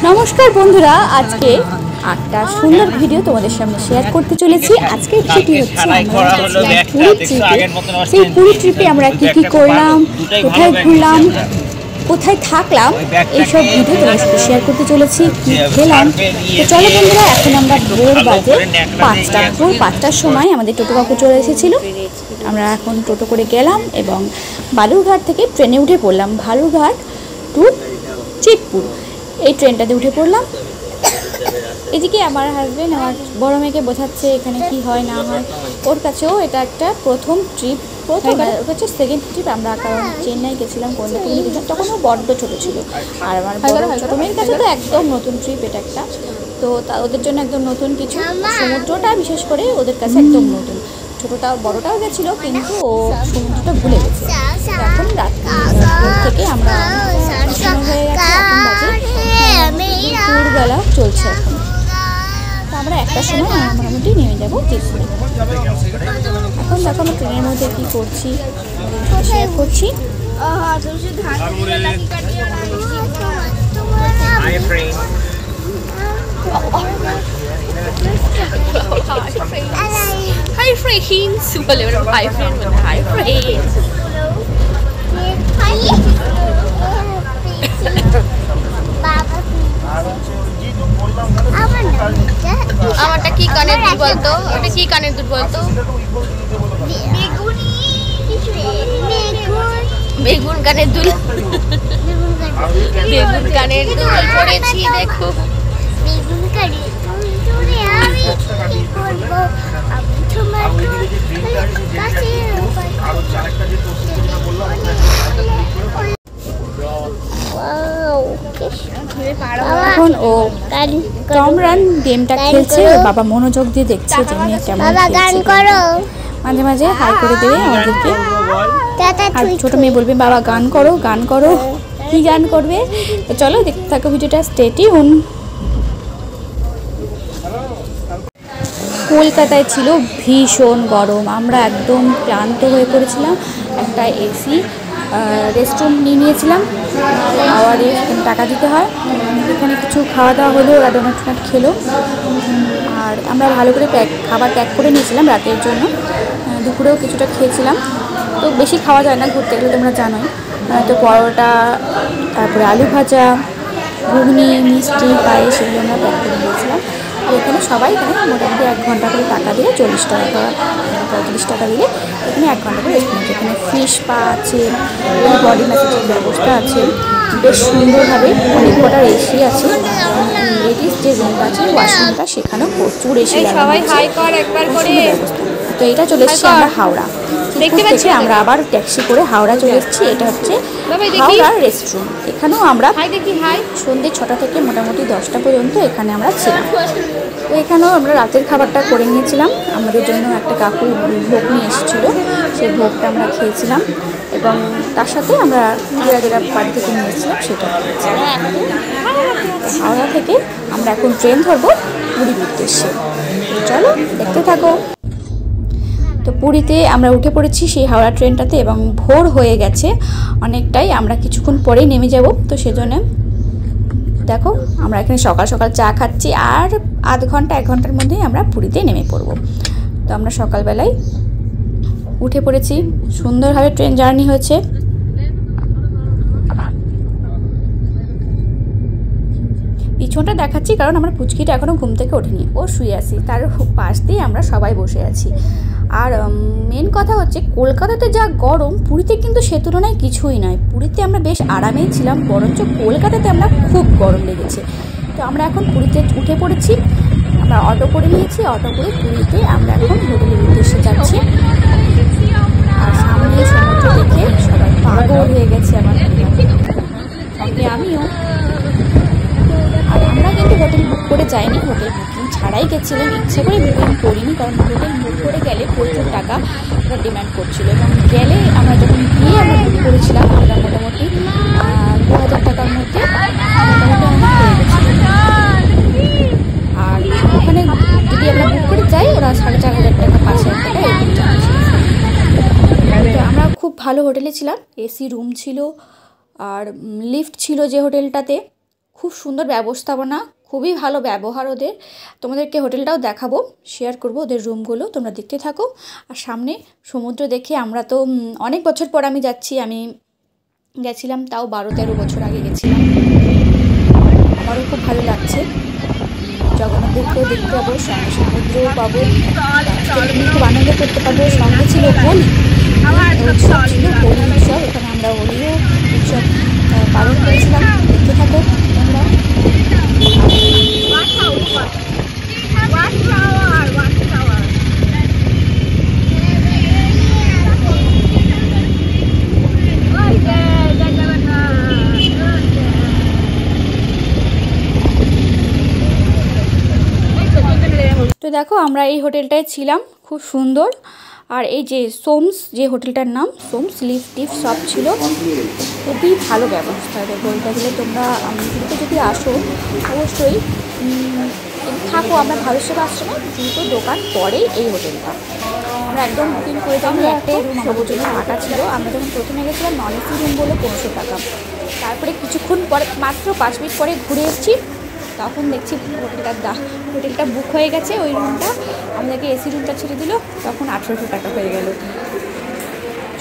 নমস্কার বন্ধুরা, আজকে একটা সুন্দর ভিডিও তোমাদের সামনে শেয়ার করতে চলেছি। আজকে ছুটি হচ্ছে সেই পুরী ট্রিপে আমরা কি কি করলাম, কোথায় ঘুরলাম, কোথায় থাকলাম, এইসব ভিডিও তোমাদের সাথে শেয়ার করতে চলেছি। কি খেলাম, তো চলো বন্ধুরা, এখন আমরা ভোর বাজে 5টা, ভোর 5টার সময় আমাদের টোটো কাকু চলে এসেছিলো। আমরা এখন টোটো করে গেলাম এবং বালুরঘাট থেকে ট্রেনে উঠে পড়লাম বালুরঘাট টু চিতপুর। এই ট্রেনটাতে উঠে পড়লাম। এদিকে আমার হাজব্যান্ড আমার বড় মেয়েকে বোঝাচ্ছে এখানে কি হয় না হয়। ওর কাছেও এটা একটা প্রথম ট্রিপ, ওর কাছে সেকেন্ড ট্রিপ। আমরা কারণ চেন্নাই গেছিলাম, কলকাতা গেছিলাম, তখন ও বড্ড ছোটো ছিল। আর আমার ছোটো মেয়ের কাছে তো একদম নতুন ট্রিপ এটা একটা। তো ওদের জন্য একদম নতুন কিছু, সমুদ্রটা বিশেষ করে ওদের কাছে একদম নতুন। ছোটোটাও বড়োটাও গেছিলো, কিন্তু ও সমুদ্রটা ভুলে গেছে। এখন রাত্রি থেকে আমরা হয়ে গেছে, এখন বাজে দুপুরবেলা চলছে। এখন তো আমরা একটা সময় মোটামুটি নেমে যাবো চিতপুরে। এখন দেখো আমি ট্রেনের মধ্যে কী করছি শেয়ার করছি। Hi friends, boleh orang hi friend mana hi friends. আমারটা কি কানের দুল বলতো, এটা কি কানের দুল বলতো? বেগুন কানের দুল, বেগুন কানের দুল পড়েছি দেখো। বেগুন কানের এখন ও টম রান গেমটা খেলছে। বাবা মনোযোগ দিয়ে দেখছে যে মেয়ে কেমন খেলছে। মাঝে মাঝে হাই করে দেবে আমাদেরকে। আর ছোট মেয়ে বলবে বাবা গান করো, গান করো। কি গান করবে? তো চলো দেখতে থাকো ভিডিওটা, স্টে টিউন। কলকাতায় ছিল ভীষণ গরম, আমরা একদম ক্লান্ত হয়ে পড়েছিলাম। একটা এসি রেস্টরুম নিয়েছিলাম, আওয়ারে টাকা দিতে হয়। এখানে কিছু খাওয়া দাওয়া হলো, ওরা ডোনাট টোনাট খেলো। আর আমরা ভালো করে খাবার প্যাক করে নিয়েছিলাম রাতের জন্য। দুপুরেও কিছুটা খেয়েছিলাম। তো বেশি খাওয়া যায় না ঘুরতে গেলে, তোমরা জানোই। তো পরোটা, তারপরে আলু ভাজা, ঘুগনি, মিষ্টি, পায়েস, সেগুলো আমরা প্যাক করে নিয়েছিলাম। এখানে সবাই মোটামুটি 1 ঘন্টা করে টাকা দিলে 40 টাকা বা 35 টাকা দিলে এখানে 1 ঘন্টা করে রেস্ট নিচ্ছে। এখানে ফিশ পা আছে, বডি ম্যাসাজের ব্যবস্থা আছে, বেশ সুন্দরভাবে অনেক কটা এসি আছে। লেডিস যে রুমটা আছে ওয়াশরুমটা, সেখানেও প্রচুর এসি ব্যবস্থা। তো এটা চলে এসেছি আমরা হাওড়া। দেখতে পাচ্ছি আমরা আবার ট্যাক্সি করে হাওড়া চলে এসেছি। এটা হচ্ছে হাওড়ার রেস্টরুম। এখানেও আমরা সন্ধ্যে 6টা থেকে মোটামুটি 10টা পর্যন্ত এখানে আমরা ছিলাম। তো এখানেও আমরা রাতের খাবারটা করে নিয়েছিলাম। আমাদের জন্য একটা কাকু ভোগ নিয়ে এসেছিলো, সেই ভোগটা আমরা খেয়েছিলাম এবং তার সাথে আমরা যেটা বাড়ি থেকে নিয়েছিলাম সেটা খেয়েছিলাম। হাওড়া থেকে আমরা এখন ট্রেন ধরবো পুরীর উদ্দেশ্যে। চলো দেখতে থাকো। তো পুরীতে আমরা উঠে পড়েছি সেই হাওড়া ট্রেনটাতে এবং ভোর হয়ে গেছে অনেকটাই। আমরা কিছুক্ষণ পরেই নেমে যাব। তো সেজন্য দেখো আমরা এখানে সকাল সকাল চা খাচ্ছি, আর আধ ঘন্টা 1 ঘন্টার মধ্যেই আমরা পুরীতে নেমে পড়ব। তো আমরা সকালবেলায় উঠে পড়েছি, সুন্দরভাবে ট্রেন জার্নি হয়েছে। পিছনটা দেখাচ্ছি কারণ আমার পুচকিটা এখনও ঘুম থেকে ওঠেনি, ও শুয়ে আছি, তার পাশ দিয়ে আমরা সবাই বসে আছি। আর মেন কথা হচ্ছে কলকাতাতে যা গরম, পুরীতে কিন্তু সে তুলনায় কিছুই নয়। পুরীতে আমরা বেশ আরামেই ছিলাম, বরঞ্চ কলকাতাতে আমরা খুব গরম লেগেছে। তো আমরা এখন পুরীতে উঠে পড়েছি, আমরা অটো করে নিয়েছি। অটো করে পুরীতে আমরা এখন হোটেলের উদ্দেশ্যে যাচ্ছি। আর সামনে সমুদ্র দেখে সবাই পাগল হয়ে গেছে, আমার সঙ্গে আমিও। আর আমরা কিন্তু হোটেল বুক করে যাইনি, হোটেল বুকিং ছাড়াই গেছিলাম। ইচ্ছে করে বুকিং করিনি, কারণ হোটেল বুক করে গেলে প্রচুর টাকা ওরা ডিমান্ড করছিল। এবং গেলে আমরা যখন গিয়ে আমরা বুক করেছিলাম, আমরা মোটামুটি 2000 টাকার মধ্যে মোটামুটি আমরা পেয়ে গেছিলাম। আর ওখানে যদি আমরা বুক করে যাই, ওরা 4500 টাকা 5000 টাকা এরকম চার্জ। তো আমরা খুব ভালো হোটেলে ছিলাম, এসি রুম ছিল আর লিফট ছিল যে হোটেলটাতে, খুব সুন্দর ব্যবস্থাপনা, খুবই ভালো ব্যবহার ওদের। তোমাদেরকে হোটেলটাও দেখাবো, শেয়ার করব ওদের রুমগুলো, তোমরা দেখতে থাকো। আর সামনে সমুদ্র দেখে আমরা তো অনেক বছর পর আমি যাচ্ছি, আমি গেছিলাম তাও 12-13 বছর আগে গেছিলাম। আমারও খুব ভালো লাগছে। জগন্নাথদেরকেও দেখতে পাবো, সঙ্গে সমুদ্রও পাবো, খুব আনন্দ করতে পারবো। সঙ্গে ছিল হোলি উৎসব, ছিল হোলি উৎসব, এখানে আমরা হোলিও উৎসব পালন করেছিলাম। দেখতে থাকো তোমরা। তো দেখো আমরা এই হোটেলটায় ছিলাম, খুব সুন্দর। আর এই যে সোমস, যে হোটেলটার নাম সোমস লিফট টিফট সব ছিল, খুবই ভালো ব্যবস্থা। বলতে গেলে তোমরা পুরীতে যদি আসো অবশ্যই থাকো। আমরা ভারতসেবা আশ্রমে দুটো দোকান পরেই এই হোটেলটা, আমরা একদম বুকিং করে যাবো। একটাই রুম আমাদের জন্য ফাঁকা ছিল। আমরা যখন প্রথমে গেছিলাম নন এসি রুম বলে 1500 টাকা। তারপরে কিছুক্ষণ পরে, মাত্র 5 মিনিট পরে ঘুরে এসেছি, তখন দেখছি হোটেলটা বুক হয়ে গেছে। ওই রুমটা আমাদেরকে এসি রুমটা ছেড়ে দিল, তখন 1800 টাকা হয়ে গেল।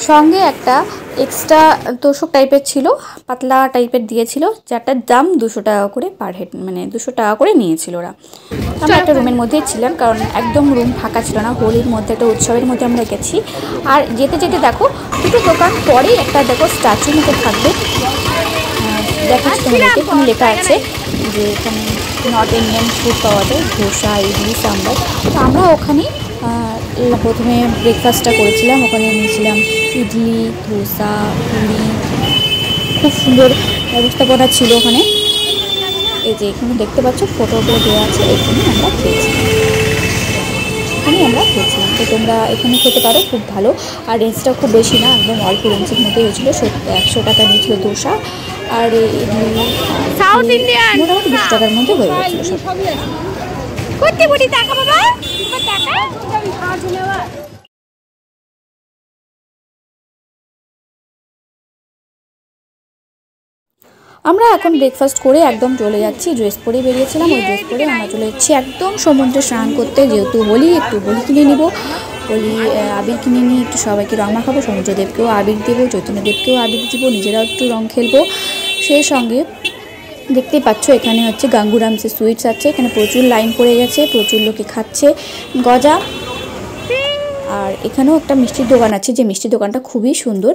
সঙ্গে একটা এক্সট্রা তোষক টাইপের ছিল, পাতলা টাইপের দিয়েছিল, যারটার দাম 200 টাকা করে পার হেড, মানে 200 টাকা করে নিয়েছিল ওরা। আমরা একটা রুমের মধ্যেই ছিলাম, কারণ একদম রুম ফাঁকা ছিল না। হোলির মধ্যে, একটা উৎসবের মধ্যে আমরা গেছি। আর যেতে যেতে দেখো দুটো দোকান পরেই একটা দেখো স্ট্যাচু মতো থাকবে, দেখাচ্ছি তোমাদেরকে। এখানে লেখা আছে যে এখানে নর্থ ইন্ডিয়ান ফুড পাওয়া যায়, ধোসা, ইডলি, সাম্বার। তো আমরা ওখানে প্রথমে ব্রেকফাস্টটা করেছিলাম, ওখানে নিয়েছিলাম ইডলি, ধোসা, পুরি, খুব সুন্দর ব্যবস্থাপনা ছিল ওখানে। এই যে এখানে দেখতে পাচ্ছ ফটোগুলো দেওয়া আছে, এখানে আমরা খেয়েছিলাম, তো তোমরা এখানে খেতে পারো, খুব ভালো। আর রেঞ্জটাও খুব বেশি না, একদম অল্প রেঞ্জের মধ্যে হয়েছিল। 100 টাকা নিয়েছিল ধোসা, আর মোটামুটি 20 টাকার মধ্যে হয়ে গেছিল সব। আমরা এখন ব্রেকফাস্ট করে একদম চলে যাচ্ছি, ড্রেস পরে বেরিয়েছিলাম, ওই ড্রেস পরে আমরা চলে যাচ্ছি একদম সমুদ্রে স্নান করতে। যেহেতু হোলি, একটু হোলি কিনে নিব, হোলি আবির কিনে নিয়ে একটু সবাইকে রং মাখাবো, সমুদ্রদেবকেও আবির দেবো, চৈতন্যদেবকেও আবির দেবো, নিজেরাও একটু রং খেলবো। সেই সঙ্গে দেখতেই পাচ্ছ এখানে হচ্ছে গাঙ্গুরামসে সুইটস আছে, এখানে প্রচুর লাইন পড়ে গেছে, প্রচুর লোকে খাচ্ছে গজা। আর এখানেও একটা মিষ্টির দোকান আছে, যে মিষ্টির দোকানটা খুবই সুন্দর।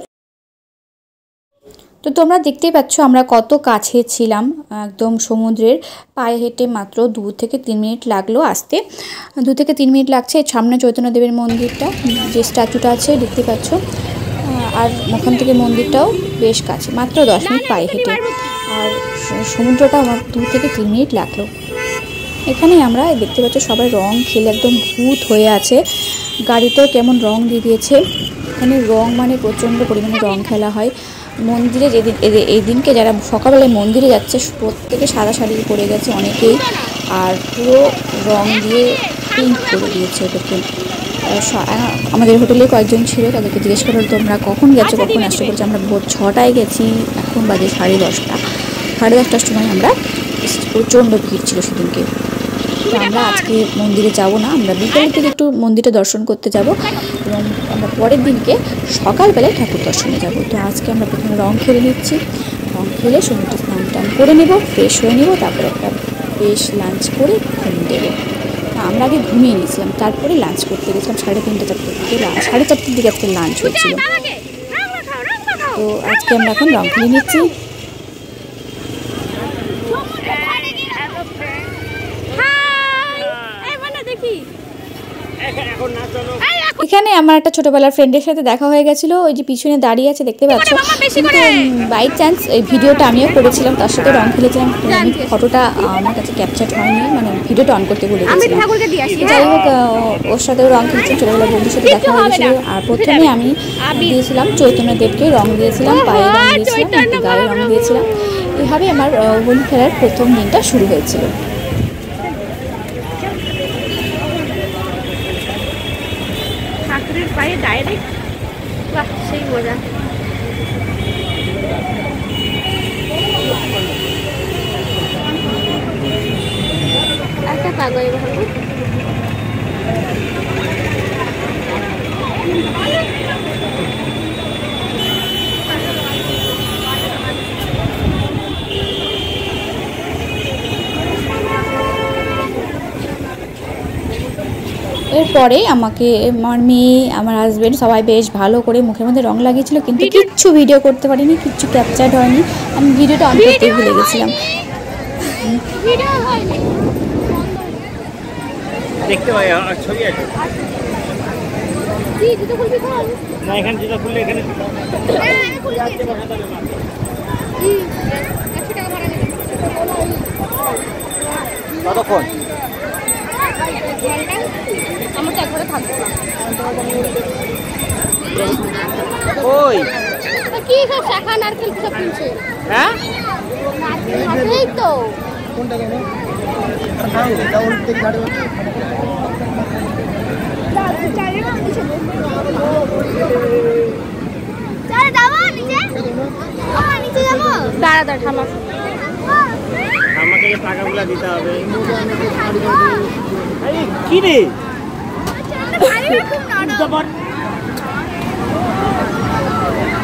তো তোমরা দেখতেই পাচ্ছ আমরা কত কাছে ছিলাম, একদম সমুদ্রের। পায়ে হেঁটে মাত্র 2 থেকে 3 মিনিট লাগলো আসতে, 2 থেকে 3 মিনিট লাগছে। সামনে চৈতন্যদেবের মন্দিরটা, যে স্ট্যাচুটা আছে দেখতে পাচ্ছ, আর ওখান থেকে মন্দিরটাও বেশ কাছে, মাত্র 10 মিনিট পায়ে হেঁটে। আর সমুদ্রটা আমার 2 থেকে 3 মিনিট লাগলো। এখানে আমরা দেখতে পাচ্ছ সবাই রং খেলে একদম ভূত হয়ে আছে, গাড়িতেও কেমন রং দিয়ে দিয়েছে। এখানে রং মানে প্রচণ্ড পরিমাণে রং খেলা হয়। মন্দিরে যেদিন এই দিনকে যারা সকালবেলায় মন্দিরে যাচ্ছে, প্রত্যেকে সাদা শাড়ি পরে গেছে অনেকেই, আর পুরো রং দিয়ে পিঙ্ক করে দিয়েছে ওদেরকে। আমাদের হোটেলে কয়েকজন ছিল, তাদেরকে জিজ্ঞেস করলো তোমরা কখন গেছো, কখন আসতে বলছে আমরা ভোর 6টায় গেছি, এখন বাজে 10:30। 10:30টার সময় আমরা, প্রচণ্ড ভিড় ছিল সেদিনকে। তো আমরা আজকে মন্দিরে যাব না, আমরা বিকেলের দিকে একটু মন্দিরে দর্শন করতে যাব, এবং আমরা পরের দিনকে সকালবেলায় ঠাকুর দর্শনে যাব। তো আজকে আমরা প্রথমে রং খেলে নিচ্ছি, রং খেলে সমুদ্রে স্নান টান করে নেব, ফ্রেশ হয়ে নেব, তারপরে একটা বেশ লাঞ্চ করে ঘুম দেবো। আমরা আগে ঘুমিয়ে নিয়েছিলাম, তারপরে লাঞ্চ করতে গেছিলাম 3:30-4টার দিকে, 4:30 দিকে আজকে লাঞ্চ হয়েছিল। তো আজকে আমরা এখন রং খেলে নিচ্ছি। এখানে আমার একটা ছোটবেলার ফ্রেন্ডের সাথে দেখা হয়ে গেছিল, ওই যে পিছনে দাঁড়িয়ে আছে দেখতে পাচ্ছ। কিন্তু বাই চান্স এই ভিডিওটা আমিও করেছিলাম, তার সাথে রং খেলেছিলাম। আমি ফটোটা আমার কাছে ক্যাপচার হয়নি, মানে ভিডিওটা অন করতে ভুলে গেছিলাম। যাই হোক, ওর সাথেও রং খেলেছিলাম, ছোটবেলার বন্ধুর সাথে দেখা হয়ে গেছিল। আর প্রথমে আমি দিয়েছিলাম চৈতন্যদেবকে রং দিয়েছিলাম, পায়ে রং দিয়েছিলাম, গায়ে রং দিয়েছিলাম। এভাবে আমার হোলি খেলার প্রথম দিনটা শুরু হয়েছিল। ঠাকুরের পায়ে ডাইরেক্ট, বাহ সেই মজা। এরপরে আমাকে আমার মেয়ে আমার হাজব্যান্ড সবাই বেশ ভালো করে মুখের মধ্যে রং লাগিয়েছিল, কিন্তু কিচ্ছু ভিডিও করতে পারিনি, কিচ্ছু ক্যাপচার হয়নি। আমি ভিডিওটা অন করতে ভুলে গেছিলাম। দেখতে পাই ছবি আছে না, এখানে জুতো খুললে এখানে কতক্ষণ আমার তো একবারে থাকবো না। ওই কি সব শাখা নারকেল সব কিনছে? হ্যাঁ এই তো দাঁড়া দাঁড়া ঠামা আমাকে টাকাগুলো দিতে হবে। কি রে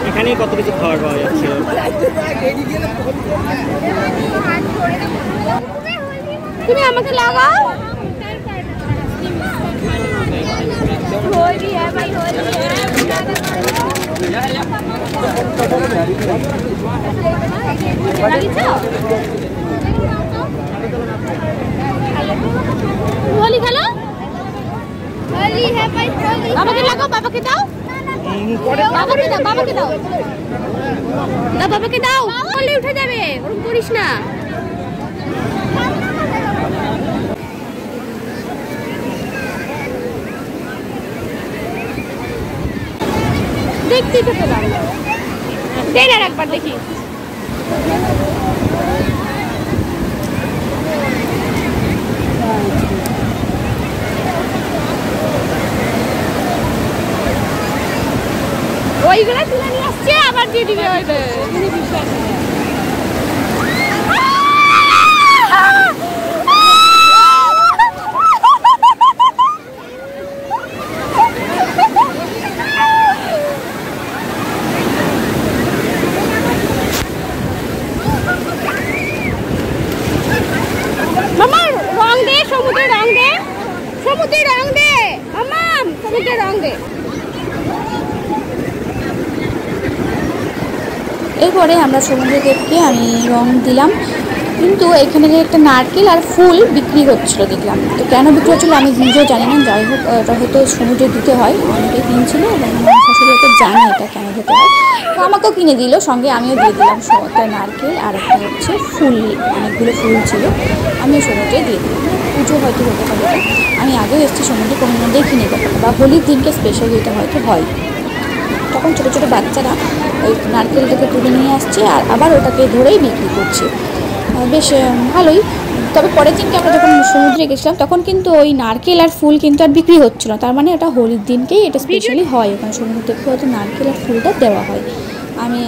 এখানে কত কিছু খাবার পাওয়া যাচ্ছে। তুমি আমাকে লাগাও। হোলি খেলো, হোলি হ্যাঁ ভাই, বাবাকে লাগাও, বাবাকে দাও, বাবাকে দাও, বাবাকে দাও, দাও বাবাকে দাও, হোলি উঠে যাবে, ওরকম করিস না। দেখতে তো পেলাম, দেন আর একবার দেখি। ওইগুলা তুলে নিয়ে আসছে, আবার দিয়ে দিবে। মামা রং দে, সমুদ্রের রং দে, সমুদ্রের রং দে, মামা সমুদ্রের রং দে। এরপরে আমরা সমুদ্রদেবকে আমি রং দিলাম, কিন্তু এখানে যে একটা নারকেল আর ফুল বিক্রি হচ্ছিলো দেখলাম। তো কেন বিক্রি হচ্ছিলো আমি নিজেও জানি না, যাই হোক এটা হয়তো সমুদ্রে দিতে হয়, অনেকে কিনছিল এবং আমার শাশুড়ি হয়তো জানে এটা কেন দিতে হয়। তো আমাকেও কিনে দিল, সঙ্গে আমিও দিয়ে দিলাম একটা নারকেল আর একটা হচ্ছে ফুল, অনেকগুলো ফুল ছিল, আমিও সমুদ্রে দিয়ে দিলাম। পুজো হয়তো হতে পারে, আমি আগেও এসেছি সমুদ্রে, কোনো মধ্যেই কিনে দেবো, বা হোলির দিনকে স্পেশালি এটা হয়তো হয়। তখন ছোটো ছোটো বাচ্চারা ওই নারকেলটাকে তুলে নিয়ে আসছে আর আবার ওটাকে ধরেই বিক্রি করছে, বেশ ভালোই। তবে পরের দিনকে আমরা যখন সমুদ্রে গেছিলাম তখন কিন্তু ওই নারকেল আর ফুল কিন্তু আর বিক্রি হচ্ছিলো, তার মানে এটা হোলির দিনকেই এটা স্পেশালি হয়, ওখানে সমুদ্রকে হয়তো নারকেল আর ফুলটা দেওয়া হয়। আমি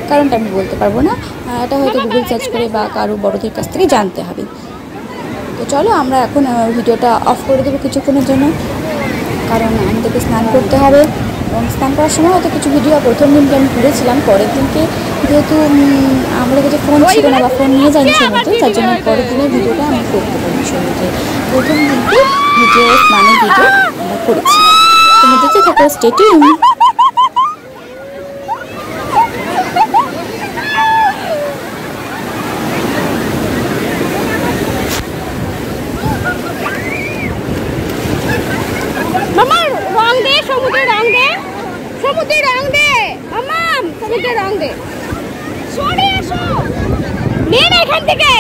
কারণটা আমি বলতে পারবো না, এটা হয়তো গুগল সার্চ করে বা কারো বড়দের কাছ থেকে জানতে হবে। তো চলো আমরা এখন ভিডিওটা অফ করে দেবো কিছুক্ষণের জন্য, কারণ আমাদেরকে স্নান করতে হবে। এবং স্নান করার সময় হয়তো কিছু ভিডিও প্রথম দিনকে আমি করেছিলাম, পরের দিনকে যেহেতু আমাদের কাছে ফোন ছিল না বা ফোন নিয়ে যাইনি সমুদ্রে, তার জন্য পরের দিনের ভিডিওটা আমি করতে পারি সমুদ্রে। প্রথম দিনকে ভিডিও স্নানের ভিডিও আমরা করেছি। তুমি দেখতে থাকো, স্টে টিউন। মামা রং দে, সমুদ্রের রং দে, সমুদ্রের রং দে, মামা সমুদ্রের রং দে। সরে এসো, নে না এখান থেকে।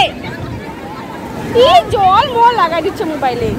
এই জল মল লাগাই দিচ্ছে মোবাইলে।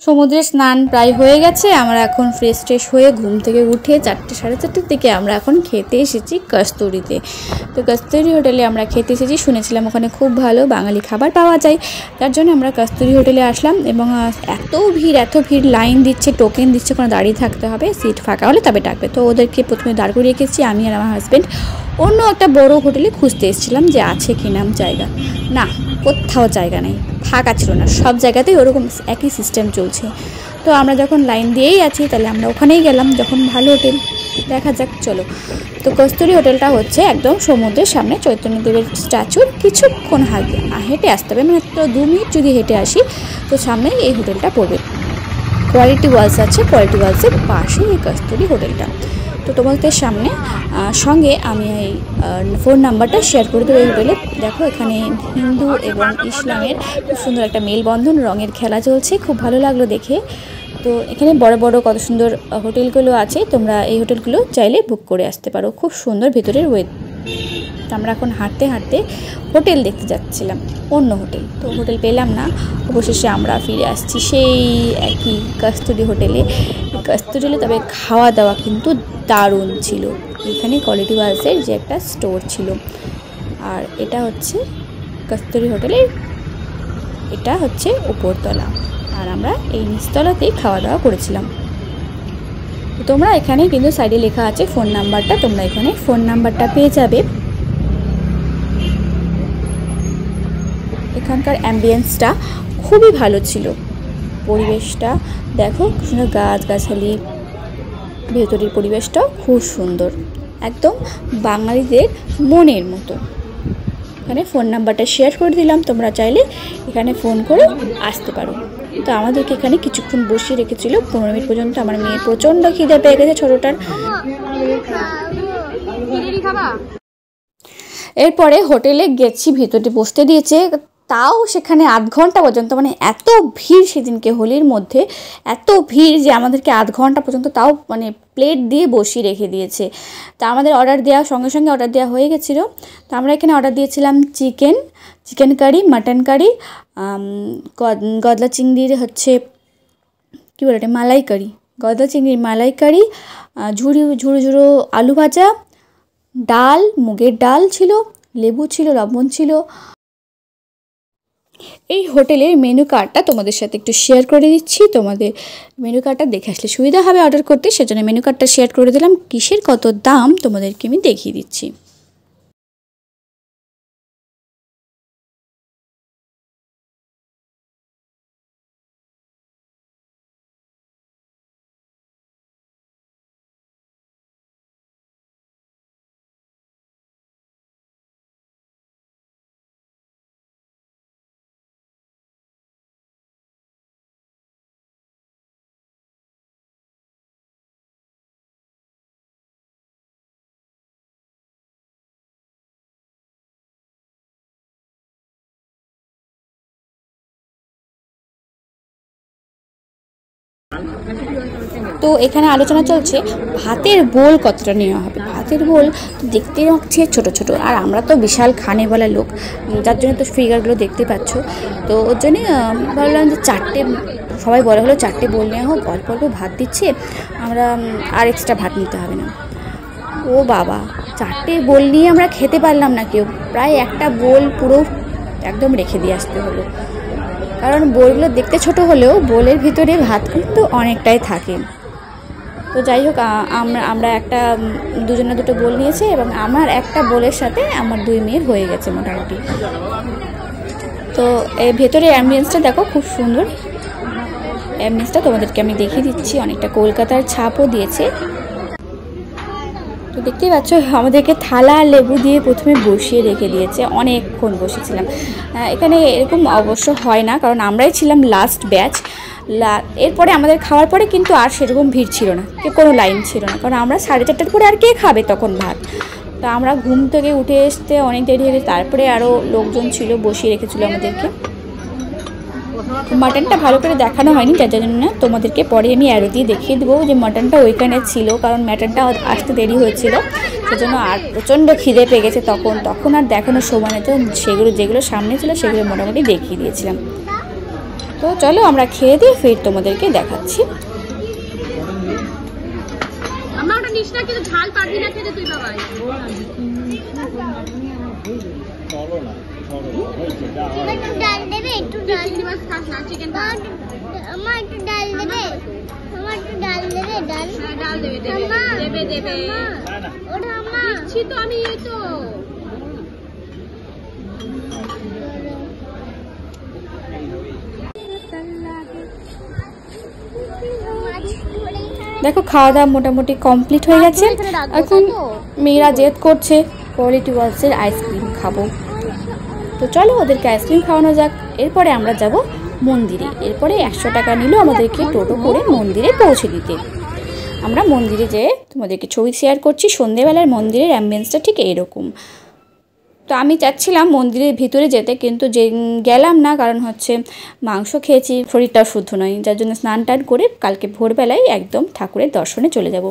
সমুদ্রে স্নান প্রায় হয়ে গেছে, আমরা এখন ফ্রেশ ট্রেশ হয়ে ঘুম থেকে উঠে 4টে সাড়ে 4টের দিকে আমরা এখন খেতে এসেছি কস্তুরীতে। তো কস্তুরী হোটেলে আমরা খেতে এসেছি, শুনেছিলাম ওখানে খুব ভালো বাঙালি খাবার পাওয়া যায়, তার জন্য আমরা কস্তুরী হোটেলে আসলাম। এবং এত ভিড়, লাইন দিচ্ছে, টোকেন দিচ্ছে, কোনো দাঁড়িয়ে থাকতে হবে, সিট ফাঁকা হলে তবে ডাকবে। তো ওদেরকে প্রথমে দাঁড় করিয়ে রেখেছি, আমি আর আমার হাজব্যান্ড অন্য একটা বড় হোটেলে খুঁজতে এসেছিলাম যে আছে কি নাম জায়গা, না কোথাও জায়গা নেই, ফাঁকা ছিল না, সব জায়গাতেই ওরকম একই সিস্টেম চলছে। তো আমরা যখন লাইন দিয়েই আছি তাহলে আমরা ওখানেই গেলাম, যখন ভালো হোটেল দেখা যাক চলো। তো কস্তুরী হোটেলটা হচ্ছে একদম সমুদ্রের সামনে, চৈতন্যদেবের স্ট্যাচুর কিছুক্ষণ হেঁটে আসতে হবে, মানে তো 2 মিনিট যদি হেঁটে আসি তো সামনেই এই হোটেলটা পড়বে। কোয়ালিটি ওয়ালস আছে, কোয়ালিটি ওয়ালসের পাশেই এই কস্তুরী হোটেলটা। তো তোমাদের সঙ্গে আমি এই ফোন নাম্বারটা শেয়ার করে দেবো। এই হোটেলে দেখো এখানে হিন্দু এবং ইসলামের খুব সুন্দর একটা মেলবন্ধন, রঙের খেলা চলছে, খুব ভালো লাগলো দেখে। তো এখানে বড় বড় কত সুন্দর হোটেলগুলো আছে, তোমরা এই হোটেলগুলো চাইলে বুক করে আসতে পারো, খুব সুন্দর ভেতরের আমরা এখন হাঁটতে হাঁটতে হোটেল দেখতে যাচ্ছিলাম, অন্য হোটেল, তো হোটেল পেলাম না, অবশেষে আমরা ফিরে আসছি সেই একই কস্তুরী হোটেলে। তবে খাওয়া দাওয়া কিন্তু দারুণ ছিল। এখানে কোয়ালিটি ওয়ালসের যে একটা স্টোর ছিল, আর এটা হচ্ছে কস্তুরী হোটেলের, এটা হচ্ছে উপরতলা, আর আমরা এই নিচতলাতেই খাওয়া দাওয়া করেছিলাম। তোমরা এখানে কিন্তু সাইডে লেখা আছে ফোন নাম্বারটা, তোমরা এখানে ফোন নাম্বারটা পেয়ে যাবে। এখানকার অ্যাম্বিয়েন্সটা খুবই ভালো ছিল, পরিবেশটা দেখো সুন্দর, গাছগাছালি, ভেতরের পরিবেশটাও খুব সুন্দর, একদম বাঙালিদের মনের মতো। এখানে ফোন নাম্বারটা শেয়ার করে দিলাম, তোমরা চাইলে এখানে ফোন করে আসতে পারো। তো আমাদেরকে এখানে কিছুক্ষণ বসিয়ে রেখেছিল, 15 মিনিট পর্যন্ত। আমার মেয়ের প্রচণ্ড খিদে পেয়ে গেছে ছোটোটার। এরপরে হোটেলে গেছি, ভেতরে বসতে দিয়েছে, তাও সেখানে আধ ঘন্টা পর্যন্ত, মানে এত ভিড় সেদিনকে হোলির মধ্যে, এত ভিড় যে আমাদেরকে আধ ঘন্টা পর্যন্ত তাও মানে প্লেট দিয়ে বসিয়ে রেখে দিয়েছে। তা আমাদের অর্ডার দেওয়া সঙ্গে সঙ্গে অর্ডার দেওয়া হয়ে গেছিলো। তো আমরা এখানে অর্ডার দিয়েছিলাম চিকেন কারি, মাটন কারি, গদলা চিংড়ির হচ্ছে কী বলে এটা, মালাইকারি, গদলা চিংড়ির মালাইকারি, ঝুড়ো আলু ভাজা, ডাল, মুগের ডাল ছিল, লেবু ছিল, লবণ ছিল। এই হোটেলের মেনু কার্ডটা তোমাদের সাথে একটু শেয়ার করে দিচ্ছি, তোমাদের মেনু কার্ডটা দেখে আসলে সুবিধা হবে অর্ডার করতে, সেজন্য মেনু কার্ডটা শেয়ার করে দিলাম। কিসের কত দাম তোমাদেরকে আমি দেখিয়ে দিচ্ছি। তো এখানে আলোচনা চলছে ভাতের বোল কতটা নেওয়া হবে। ভাতের বোল দেখতে হচ্ছে ছোট ছোট, আর আমরা তো বিশাল খানে বলা লোক, যার জন্য তো ফিগারগুলো দেখতে পাচ্ছ। তো ওর জন্যে ভাবলাম যে 4টে, সবাই বলা হলো 4টে বোল নেওয়া হোক, অল্প অল্প ভাত দিচ্ছে, আমরা আর এক্সট্রা ভাত নিতে হবে না। ও বাবা, 4টে বোল নিয়ে আমরা খেতে পারলাম না কেউ, প্রায় একটা বোল পুরো একদম রেখে দিয়ে আসতে হলো, কারণ বোলগুলো দেখতে ছোট হলেও বোলের ভিতরে ভাত কিন্তু অনেকটাই থাকে। তো যাই হোক, আমরা একটা দুজনে দুটো বোল নিয়েছি, এবং আমার একটা বোলের সাথে আমার 2 মেয়ের হয়ে গেছে মোটামুটি। তো এই ভেতরে অ্যাম্বিয়েন্সটা দেখো খুব সুন্দর, অ্যাম্বিয়েন্সটা তোমাদেরকে আমি দেখিয়ে দিচ্ছি, অনেকটা কলকাতার ছাপও দিয়েছে। তো দেখতেই পাচ্ছ আমাদেরকে থালা লেবু দিয়ে প্রথমে বসিয়ে রেখে দিয়েছে, অনেকক্ষণ বসেছিলাম। এখানে এরকম অবশ্য হয় না, কারণ আমরাই ছিলাম লাস্ট ব্যাচ। এরপরে আমাদের খাওয়ার পরে কিন্তু আর সেরকম ভিড় ছিল না, কোনো লাইন ছিল না, কারণ আমরা 4:30টার পরে আর কে খাবে তখন ভাত। তো আমরা ঘুম থেকে উঠে আসতে অনেক দেরি হয়ে গেছে, তারপরে আরও লোকজন ছিল, বসিয়ে রেখেছিল আমাদেরকে। মাটনটা ভালো করে দেখানো হয়নি, যার জন্য তোমাদেরকে পরে আমি অ্যারো দিয়ে দেখিয়ে দেবো যে মাটনটা ওইখানে ছিল, কারণ মাটনটা আসতে দেরি হয়েছিল, সেজন্য আর প্রচণ্ড খিদে পেয়ে গেছে তখন আর দেখানোর সময় নেই। তো যেগুলো সামনে ছিল সেগুলো মোটামুটি দেখিয়ে দিয়েছিলাম। তো তো চলো আমরা খেয়ে দিয়ে ফের তোমাদেরকে দেখাচ্ছি। আমরা ওটা নিস না, কিন্তু ঝাল পারবি না খেতে তুই বাবাই। একটু ডাল দেবে, একটু ডাল চিংড়ি মাছ খাস না, চিকেন খাস। আমার একটু ডাল দেবে, আমার একটু ডাল দেবে, ডাল হ্যাঁ ডাল দেবে দেবে দেবে দেবে। ওটা আমা দিচ্ছি তো আমি, এই তো। দেখো খাওয়া দাওয়া মোটামুটি কমপ্লিট হয়ে গেছে। এখন মেয়েরা জেদ করছে কোয়ালিটি ওয়ার্ল্ডসের আইসক্রিম খাবো। তো চলো ওদেরকে আইসক্রিম খাওয়ানো যাক। এরপরে আমরা যাব মন্দিরে। এরপরে 100 টাকা নিল আমাদেরকে টোটো করে মন্দিরে পৌঁছে দিতে। আমরা মন্দিরে যেয়ে তোমাদেরকে ছবি শেয়ার করছি। সন্ধেবেলার মন্দিরের অ্যাম্বিয়েন্সটা ঠিক এরকম। তো আমি চাচ্ছিলাম মন্দিরের ভিতরে যেতে, কিন্তু যে গেলাম না, কারণ হচ্ছে মাংস খেয়েছি, শরীরটা শুদ্ধ নয়, যার জন্য স্নান টান করে কালকে ভোরবেলায় একদম ঠাকুরের দর্শনে চলে যাব।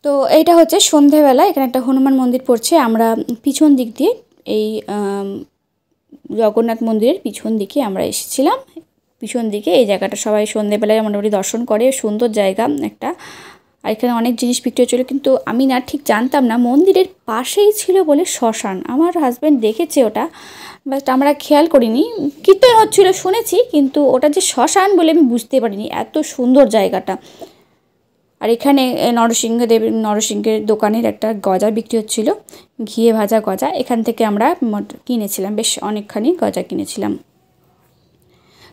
তো এইটা হচ্ছে সন্ধেবেলা। এখানে একটা হনুমান মন্দির পড়ছে। আমরা পিছন দিক দিয়ে এই জগন্নাথ মন্দিরের পিছন দিকে আমরা এসেছিলাম। পিছন দিকে এই জায়গাটা সবাই সন্ধেবেলায় মোটামুটি দর্শন করে, সুন্দর জায়গা একটা। আর এখানে অনেক জিনিস বিক্রি হচ্ছিলো, কিন্তু আমি না ঠিক জানতাম না মন্দিরের পাশেই ছিল বলে শ্মশান। আমার হাজব্যান্ড দেখেছে ওটা, বাট আমরা খেয়াল করিনি। কীর্তন হচ্ছিলো শুনেছি, কিন্তু ওটা যে শ্মশান বলে আমি বুঝতে পারিনি। এত সুন্দর জায়গাটা। আর এখানে নরসিংহের দোকানের একটা গজা বিক্রি হচ্ছিল, ঘিয়ে ভাজা গজা। এখান থেকে আমরা কিনেছিলাম, বেশ অনেকখানি গজা কিনেছিলাম।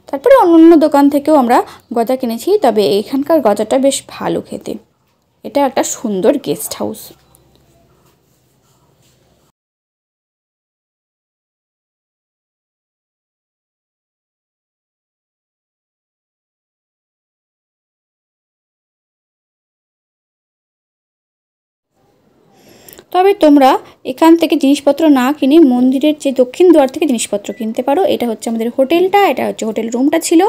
তারপরে অন্য দোকান থেকেও আমরা গজা কিনেছি, তবে এখানকার গজাটা বেশ ভালো খেতে। এটা একটা সুন্দর গেস্ট হাউস। তবে তোমরা এখান থেকে জিনিসপত্র না কিনে মন্দিরের যে দক্ষিণ দুয়ার থেকে জিনিসপত্র কিনতে পারো। এটা হচ্ছে আমাদের হোটেলটা, এটা হচ্ছে হোটেল রুমটা ছিল।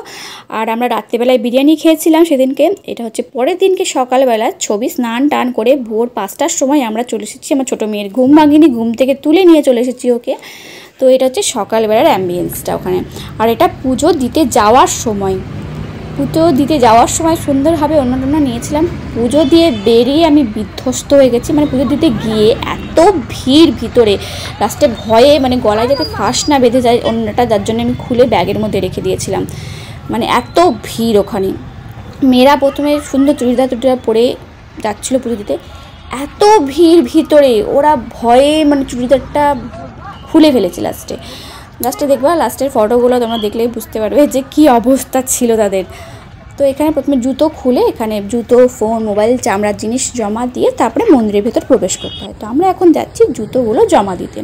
আর আমরা রাত্রিবেলায় বিরিয়ানি খেয়েছিলাম সেদিনকে। এটা হচ্ছে পরের দিনকে সকালবেলা ছবি। স্নান টান করে ভোর 5টার সময় আমরা চলে এসেছি। আমার ছোটো মেয়ের ঘুম ভাঙিনি, ঘুম থেকে তুলে নিয়ে চলে এসেছি ওকে। তো এটা হচ্ছে সকালবেলার অ্যাম্বিয়েন্সটা ওখানে। আর এটা পুজো দিতে যাওয়ার সময় সুন্দরভাবে অন্যটা নিয়েছিলাম। পুজো দিয়ে বেরিয়ে আমি বিধ্বস্ত হয়ে গেছি। মানে পুজো দিতে গিয়ে এত ভিড় ভিতরে, লাস্টে ভয়ে মানে গলায় যাতে ফাঁস না বেঁধে যায় অন্যটা, যার জন্য আমি খুলে ব্যাগের মধ্যে রেখে দিয়েছিলাম। মানে এত ভিড় ওখানে। মেয়েরা প্রথমে সুন্দর চুড়িদার পরে যাচ্ছিলো পুজো দিতে, এত ভিড় ভিতরে ওরা ভয়ে মানে চুড়িদারটা খুলে ফেলেছে লাস্টে দেখবা। লাস্টের ফটোগুলো তোমরা দেখলেই বুঝতে পারবে যে কি অবস্থা ছিল তাদের। তো এখানে প্রথমে জুতো খুলে এখানে জুতো, ফোন, মোবাইল, চামড়ার জিনিস জমা দিয়ে তারপরে মন্দিরের ভেতর প্রবেশ করতে হয়। তো আমরা এখন যাচ্ছি জুতোগুলো জমা দিতে।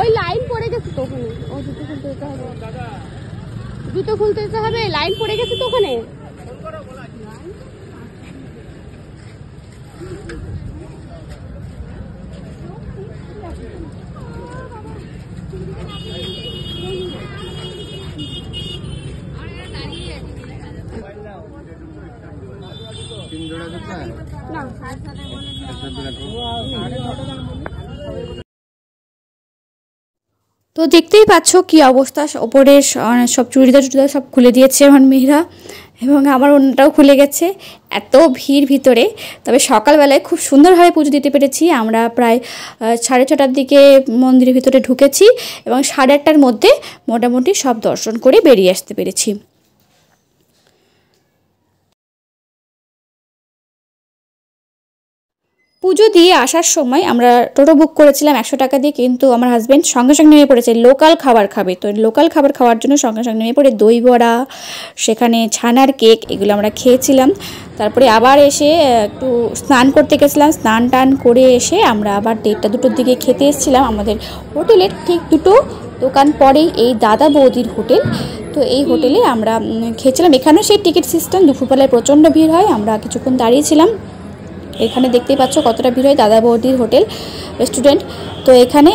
ওই লাইন পড়ে গেছে তো ওখানে, ও জুতো খুলতে যেতে হবে, জুতো খুলতে যেতে হবে, লাইন পড়ে গেছে তো ওখানে। তো দেখতেই পাচ্ছ কি অবস্থা। ওপরের সব চুড়িদার সব খুলে দিয়েছে আমার মেয়েরা, এবং আমার অন্যটাও খুলে গেছে। এত ভিড় ভিতরে। তবে সকালবেলায় খুব সুন্দরভাবে পুজো দিতে পেরেছি। আমরা প্রায় 6:30টার দিকে মন্দিরের ভিতরে ঢুকেছি এবং 8:30টার মধ্যে মোটামুটি সব দর্শন করে বেরিয়ে আসতে পেরেছি। পুজো দিয়ে আসার সময় আমরা টোটো বুক করেছিলাম 100 টাকা দিয়ে, কিন্তু আমার হাজব্যান্ড সঙ্গে সঙ্গে নেমে পড়েছে লোকাল খাবার খাবে। তো লোকাল খাবার খাওয়ার জন্য সঙ্গে সঙ্গে নেমে পড়ে দই বড়া, সেখানে ছানার কেক, এগুলো আমরা খেয়েছিলাম। তারপরে আবার এসে একটু স্নান করতে গেছিলাম। স্নান টান করে এসে আমরা আবার 1:30-2টোর দিকে খেতে এসেছিলাম। আমাদের হোটেলের ঠিক 2টো দোকান পরেই এই দাদা বৌদির হোটেল। তো এই হোটেলে আমরা খেয়েছিলাম। এখানেও সেই টিকিট সিস্টেম। দুপুরবেলায় প্রচণ্ড ভিড় হয়, আমরা কিছুক্ষণ দাঁড়িয়েছিলাম। এখানে দেখতেই পাচ্ছ কতটা ভিড় হয়, দাদা বৌদির হোটেল রেস্টুরেন্ট। তো এখানে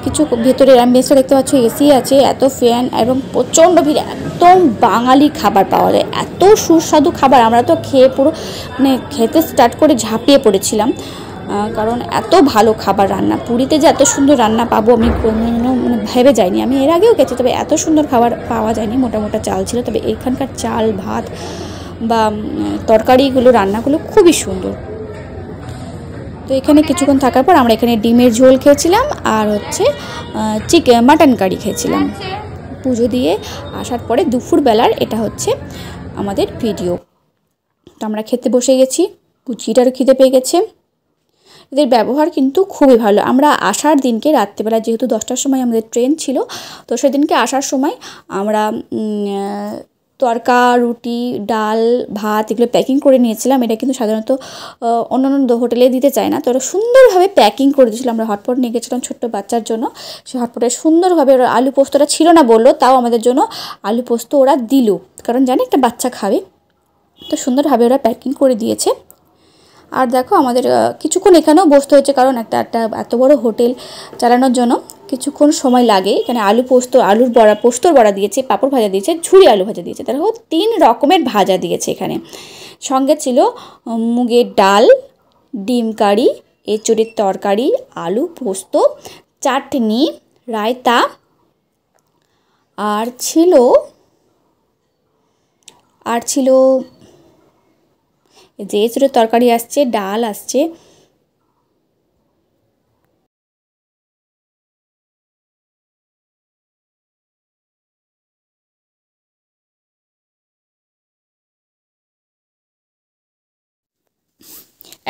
কিছু ভেতরের অ্যাম্বিয়েন্সটা দেখতে পাচ্ছ, এসি আছে, এত ফ্যান এবং প্রচণ্ড ভিড়। একদম বাঙালি খাবার পাওয়া যায়, এত সুস্বাদু খাবার। আমরা তো খেয়ে পুরো মানে খেতে স্টার্ট করে ঝাঁপিয়ে পড়েছিলাম, কারণ এত ভালো খাবার রান্না। পুরীতে যে এত সুন্দর রান্না পাবো আমি কোনো মানে ভেবে যাইনি। আমি এর আগেও গেছি, তবে এত সুন্দর খাবার পাওয়া যায়নি। মোটা মোটা চাল ছিল, তবে এখানকার চাল ভাত বা তরকারিগুলো রান্নাগুলো খুবই সুন্দর। তো এখানে কিছুক্ষণ থাকার পর আমরা এখানে ডিমের ঝোল খেয়েছিলাম আর হচ্ছে মাটন কারি খেয়েছিলাম। পুজো দিয়ে আসার পরে দুপুরবেলার এটা হচ্ছে আমাদের ভিডিও। তো আমরা খেতে বসে গেছি, পুচিটারও খিদে পেয়ে গেছে। এদের ব্যবহার কিন্তু খুবই ভালো। আমরা আসার দিনকে রাত্রেবেলা, যেহেতু 10টার সময় আমাদের ট্রেন ছিল, তো সেদিনকে আসার সময় আমরা তরকা, রুটি, ডাল, ভাত এগুলো প্যাকিং করে নিয়েছিলাম। এটা কিন্তু সাধারণত অন্যান্য হোটেলে দিতে চায় না, তো ওরা সুন্দরভাবে প্যাকিং করে দিয়েছিলো। আমরা হটপট নিয়ে গেছিলাম ছোট্ট বাচ্চার জন্য, সেই হটপটে সুন্দরভাবে ওরা আলু পোস্তটা ছিল না বললো, তাও আমাদের জন্য আলু পোস্ত ওরা দিল, কারণ জানে একটা বাচ্চা খাবে। তো সুন্দরভাবে ওরা প্যাকিং করে দিয়েছে। আর দেখো আমাদের কিছুক্ষণ এখানেও বসতে হয়েছে, কারণ একটা এত বড় হোটেল চালানোর জন্য কিছুক্ষণ সময় লাগে। এখানে পোস্তর বড়া দিয়েছে, পাঁপড় ভাজা দিয়েছে, ঝুরি আলু ভাজা দিয়েছে, দেখো 3 রকমের ভাজা দিয়েছে এখানে। সঙ্গে ছিল মুগের ডাল, ডিম কারি, এঁচোড়ের তরকারি, আলু পোস্ত, চাটনি, রায়তা, আর ছিল যে এঁচোড়ের তরকারি আসছে, ডাল আসছে।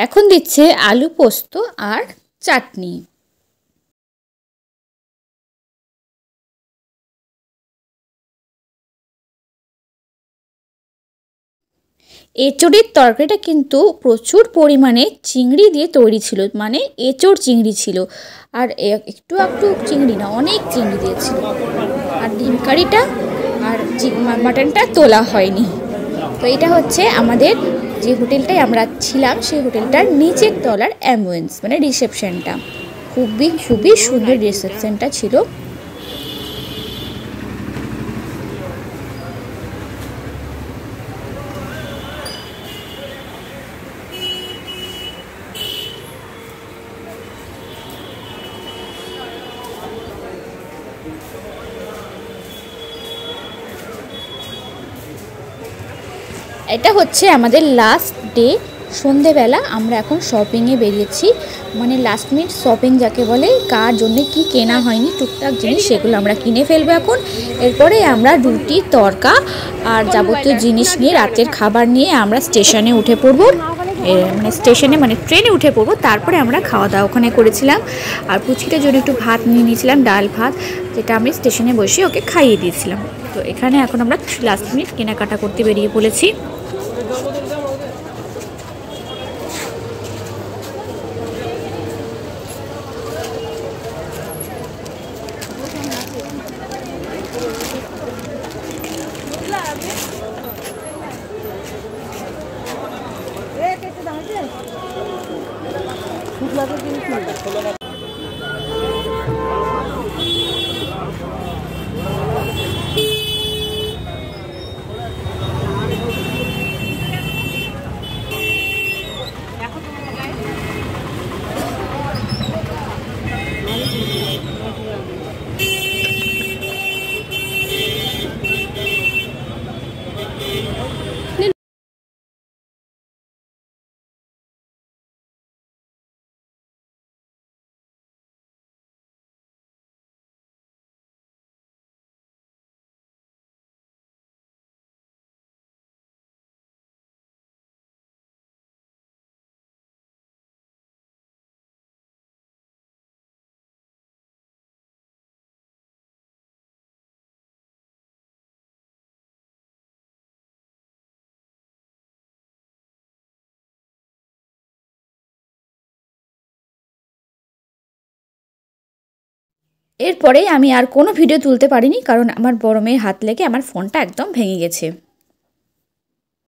এখন দিচ্ছে আলু পোস্ত আর চাটনি। এঁচোড়ের তরকারিটা কিন্তু প্রচুর পরিমাণে চিংড়ি দিয়ে তৈরি ছিল, মানে এঁচোড় চিংড়ি ছিল, আর একটু চিংড়ি না, অনেক চিংড়ি দিয়েছিল। আর ডিম কারিটা আর মাটনটা তোলা হয়নি। তো এটা হচ্ছে আমাদের যে হোটেলটায় আমরা ছিলাম, সেই হোটেলটার নিচের তলার অ্যাম্বুয়েন্স, মানে রিসেপশনটা। খুবই সুন্দর রিসেপশনটা ছিল। এটা হচ্ছে আমাদের লাস্ট ডে, সন্ধেবেলা। আমরা এখন শপিংয়ে বেরিয়েছি, মানে লাস্ট মিনিট শপিং যাকে বলে, কার জন্য কি কেনা হয়নি টুকটাক জিনিস সেগুলো আমরা কিনে ফেলবো এখন। এরপরে আমরা রুটি, তরকা আর যাবতীয় জিনিস নিয়ে, রাতের খাবার নিয়ে আমরা স্টেশনে উঠে পড়বো, মানে ট্রেনে উঠে পড়বো। তারপরে আমরা খাওয়া দাওয়া ওখানে করেছিলাম, আর পুচকিটার জন্য একটু ভাত নিয়ে নিয়েছিলাম, ডাল ভাত, যেটা আমি স্টেশনে বসে ওকে খাইয়ে দিয়েছিলাম। তো এখানে এখন আমরা লাস্ট মিনিট কেনাকাটা করতে বেরিয়ে পড়েছি। এরপরে আমি আর কোনো ভিডিও তুলতে পারিনি, কারণ আমার বড় মেয়ের হাত লেগে আমার ফোনটা একদম ভেঙে গেছে।